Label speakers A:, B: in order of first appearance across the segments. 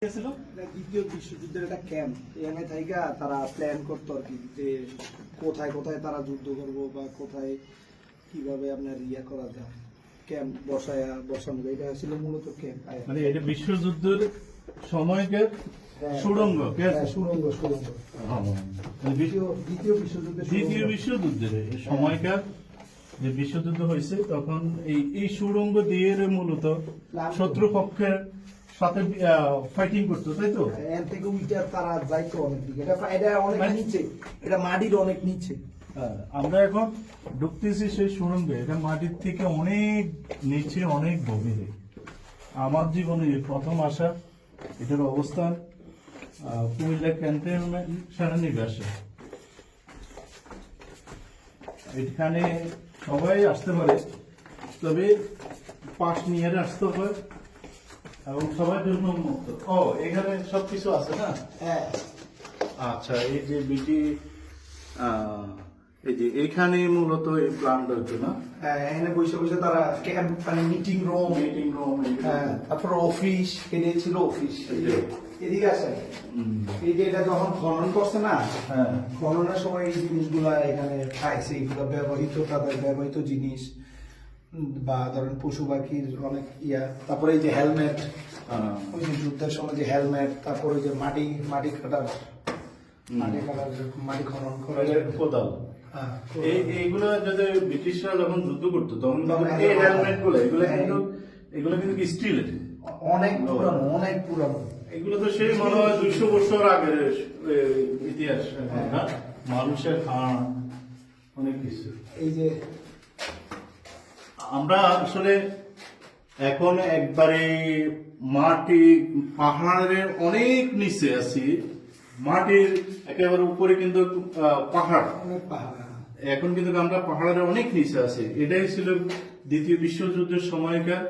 A: দ্বিতীয় বিশ্বযুদ্ধের একটা ক্যাম্প এখানে থেকে তারা প্ল্যান করতো আর কি, যে কোথায় কোথায় তারা যুদ্ধ করবো বা কোথায় কিভাবে আপনার ইয়া করা যায়, ক্যাম্প বসানো যায়। এটা ছিল মূলত ক্যাম্প,
B: মানে এটা বিশ্বযুদ্ধের সময়কার সুড়ঙ্গ।
A: সুড়ঙ্গ
B: দ্বিতীয় বিশ্বযুদ্ধের সময়কার যে বিশ্বযুদ্ধ হয়েছে তখন এই সুড়ঙ্গ দিয়ে মূলত শত্রুপক্ষের সাথে ফাইটিং করতো, তাই তো?
A: এর থেকে উইটা তারা যাইতো অনেক দিকে, এটা অনেক নিচে, এটা মাটির অনেক নিচে।
B: আমরা এখন ঢুকতেছি সেই সুড়ঙ্গে, এটা মাটির থেকে অনেক নিচে, অনেক গভীরে। আমার জীবনে প্রথম আসা এটার অবস্থান কুমিল্লা ক্যান্টনমেন্ট সেনানিবাসে। এখানে সবাই আসতে পারে, তবে পাস নিয়ে আসতে হয় এবং সবার জন্য মুক্ত। এখানে সবকিছু আছে না?
A: হ্যাঁ।
B: আচ্ছা, এই যে বিটি এই যে এখানে মূলত এই প্ল্যানটা হতো না?
A: হ্যাঁ, এখানে বসে বসে তারা ক্যাম্প, মানে মিটিং রুম। হ্যাঁ, তারপর অফিস, এটা ছিল অফিস। এদিকে আসে, এই যে এটা যখন খনন করছে না, খননের সময় এই জিনিসগুলা এখানে পাইছে, এগুলো ব্যবহৃত, তাদের ব্যবহৃত জিনিস বা ধরেন পশু পাখির অনেক ইয়া। তারপরে এই যে হেলমেট, ওই যে যুদ্ধের সময় যে হেলমেট, তারপরে যে মাটি কাটার মাটি খনন করে
B: কোদাল। এইগুলো যদি ব্রিটিশরা যখন যুদ্ধ করতো তখন এই হেলমেট গুলো এগুলো কিন্তু স্টিলের,
A: অনেক পুরানো।
B: এগুলো তো সেই মনে হয় 200 বছর আগের ইতিহাস। মানুষের হাড়, অনেক কিছু।
A: এই যে
B: আমরা আসলে এখন একবারে মাটি পাহাড়ের অনেক নিচে আছি, মাটির একেবারে উপরে কিন্তু পাহাড়। এখন কিন্তু আমরা পাহাড়ের অনেক নিচে আছি। এটাই ছিল দ্বিতীয় বিশ্বযুদ্ধের সময়কার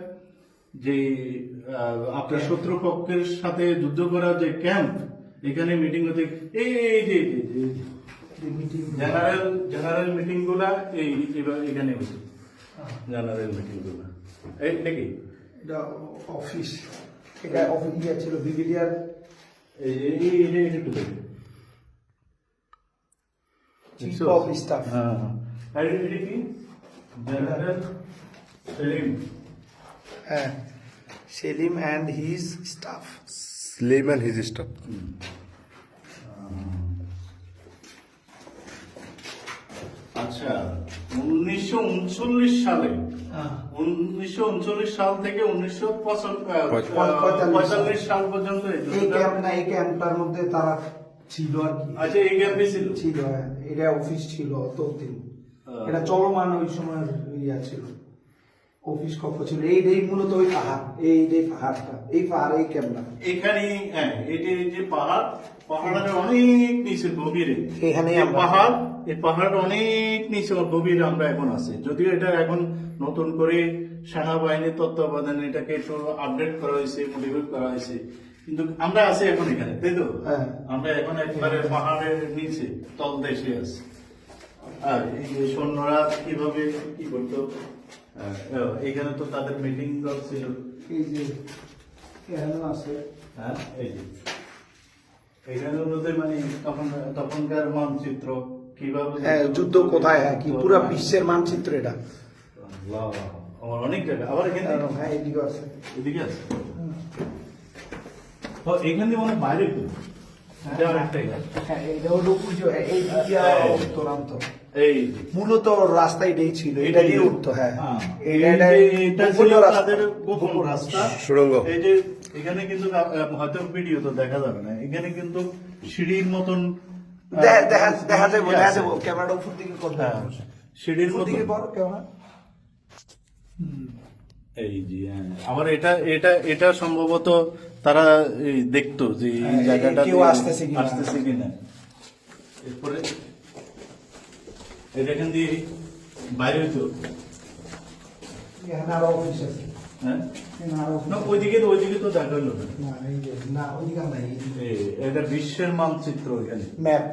B: যে আপনার শত্রুপক্ষের সাথে যুদ্ধ করার যে ক্যাম্প। এখানে মিটিং হতে এই যে জেনারেল মিটিং গুলা এখানে হতো। জেনারেল মিটিং গুলা এটা কি?
A: এটা অফিস, এটা অফিস ছিল brigadier. Chief of staff. Selim and his staff.
B: আচ্ছা, 1939 সালে, 1939 সাল থেকে 1945 সাল পর্যন্ত
A: এই ক্যাম্পটার মধ্যে তারা ছিল আর কি।
B: আচ্ছা, এই ক্যাম্পে ছিল।
A: এটা অফিস ছিল ততদিন, এটা চলমান ওই সময় ইয়া ছিল, অফিস কক্ষ ছিল। এই মূলত ওই পাহাড়, এই পাহাড়টা, এই পাহাড়, এই ক্যাম্পটা
B: এখানে। হ্যাঁ, এটা যে পাহাড়ের অনেক নিচে গভীরে,
A: এখানে
B: এই পাহাড় অনেক নিচে গভীরে আমরা এখন আছি। যদিও এটা এখন নতুন করে সেনাবাহিনীর তত্ত্বাবধানে এটাকে একটু আপডেট করা হয়েছে, মডিফাই করা হয়েছে, কিন্তু আমরা আছি এখন এখানে, তাই তো? আমরা এখন একবারে পাহাড়ের নিচে তলদেশে আছি। আর এই যে সৈন্যরা কিভাবে কি করতো, এখানে তো তাদের মিটিং ছিল।
A: এই যে এখানে আছে,
B: এই যে এখানের মধ্যে মানে তখনকার মানচিত্র কিভাবে
A: যুদ্ধ কোথায়, কি পুরো বিশ্বের মানচিত্র এটা।
B: আমার অনেক জায়গা, আবার এখানে
A: এদিকে আছে,
B: এদিকে আছে। এখানে মানে বাইরে মূলত রাস্তা এটাই ছিল, এটা দিয়ে উঠতো।
A: সুড়ঙ্গ।
B: এই যে এখানে কিন্তু হয়তো ভিডিও তো দেখা যাবে না, এখানে কিন্তু সিঁড়ির মতন
A: দেখা যাবো ক্যামেরাটা উপর দিকে করবে,
B: সিঁড়ির মতন। এই যে আবার এটা সম্ভবত তারা দেখতো যে এই জায়গাটা আসতেছে কিনা। এরপরে এটা এখান দিয়ে বাইরে হইতো। ওইদিকে তো দেখা হলো
A: না,
B: এটা বিশ্বের মানচিত্র, এখানে
A: ম্যাপ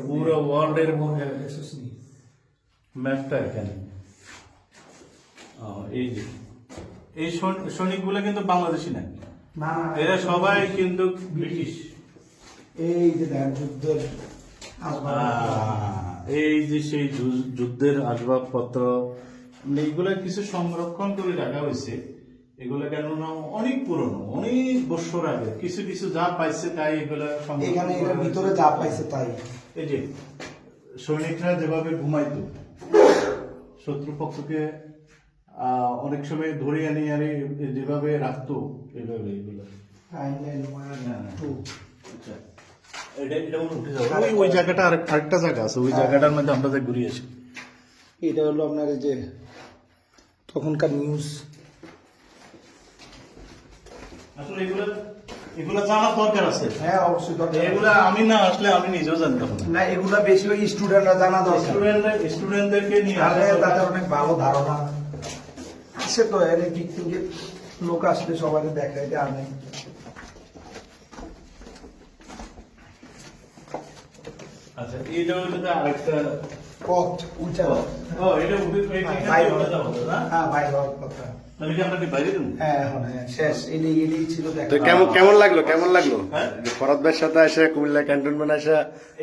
B: পুরো ওয়ার্ল্ডের ম্যাপটা এখানে। এই যে এই সৈনিকগুলো কিন্তু বাংলাদেশি না,
A: না না
B: এরা সবাই কিন্তু ব্রিটিশ।
A: এই যে দেখেন যুদ্ধের আসবাব।
B: এই যে সেই যুদ্ধের আসবাবপত্র, এইগুলা কিছু সংরক্ষণ করে রাখা হয়েছে। এগুলা কেননা অনেক পুরনো, অনেক বছর আগে কিছু কিছু যা পাইছে তাই এগুলা সংরক্ষণ
A: এখানে
B: করা
A: এর
B: হয়েছে।
A: ভিতরে যা পাইছে তাই।
B: এই যে সৈনিকরা যেভাবে ঘুমাইতো, শত্রুপক্ষকে অনেক সময় ধরে আনি আরে যেভাবে রাখতো, এভাবে এগুলো।
A: Thailand 1, 2
B: আচ্ছা, এটা উঠে যাবে। ওই জায়গাটা আরেকটা জায়গা আছে, ওই জায়গাটার মধ্যে আমরা যাই ঘুরে আসি।
A: এটা হলো আপনার এই যে তখনকার নিউজ।
B: আসলে এগুলা জানার দরকার আছে।
A: হ্যাঁ অবশ্যই দরকার।
B: এগুলা আমি না আসলে আমি নিজেও জানতাম না।
A: না এগুলা বেশি ওই স্টুডেন্টরা জানা দরকার,
B: স্টুডেন্টদেরকে নিয়ে
A: তাহলে
B: আসা
A: তাদের
B: দরকার।
A: অনেক ভালো ধারণা আসে। তো এর দিক থেকে লোক আসলে সবাই দেখাইতে আনে।
B: আচ্ছা, এইটা হলো যে আরেকটা
A: পথ উঠে
B: ও এটা
A: বাইরে
B: উঠে যাবো না?
A: হ্যাঁ বাইরে হওয়ার কথা।
B: তাহলে কি আমরা কি বাইরে দেবো?
A: হ্যাঁ এখন হ্যাঁ শেষ। এটাই ছিল দেখা।
C: তো কেমন লাগলো
B: হ্যাঁ?
C: যে ফরাদ ভাইয়ের সাথে এসে কুমিল্লা ক্যান্টনমেন্ট এসে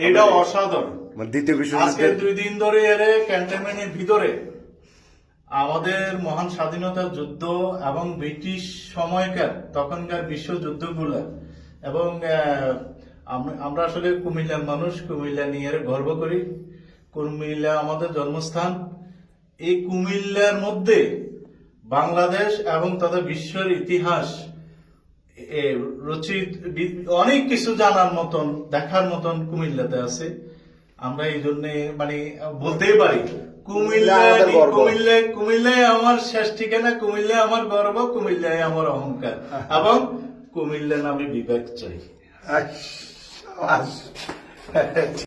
B: এটা অসাধারণ।
C: মানে দ্বিতীয়
B: আজকে
C: বিশ্বযুদ্ধের
B: 2 দিন ধরে এর ক্যান্টনমেন্টের ভিতরে আমাদের মহান স্বাধীনতা যুদ্ধ এবং ব্রিটিশ সময়কার তখনকার বিশ্বযুদ্ধগুলো এবং আমরা আসলে কুমিল্লার মানুষ, কুমিল্লা নিয়ে গর্ব করি। কুমিল্লা আমাদের জন্মস্থান। এই কুমিল্লার মধ্যে বাংলাদেশ এবং তাদের বিশ্বের ইতিহাস রচিত অনেক কিছু জানার মতন, দেখার মতন কুমিল্লাতে আছে। আমরা এই জন্য মানে বলতেই পারি কুমিল্লায় আমার শেষ ঠিকানা, কুমিল্লায় আমার গর্ব, কুমিল্লায় আমার অহংকার এবং কুমিল্লা নামে বিবেক চাই।
A: আচ্ছা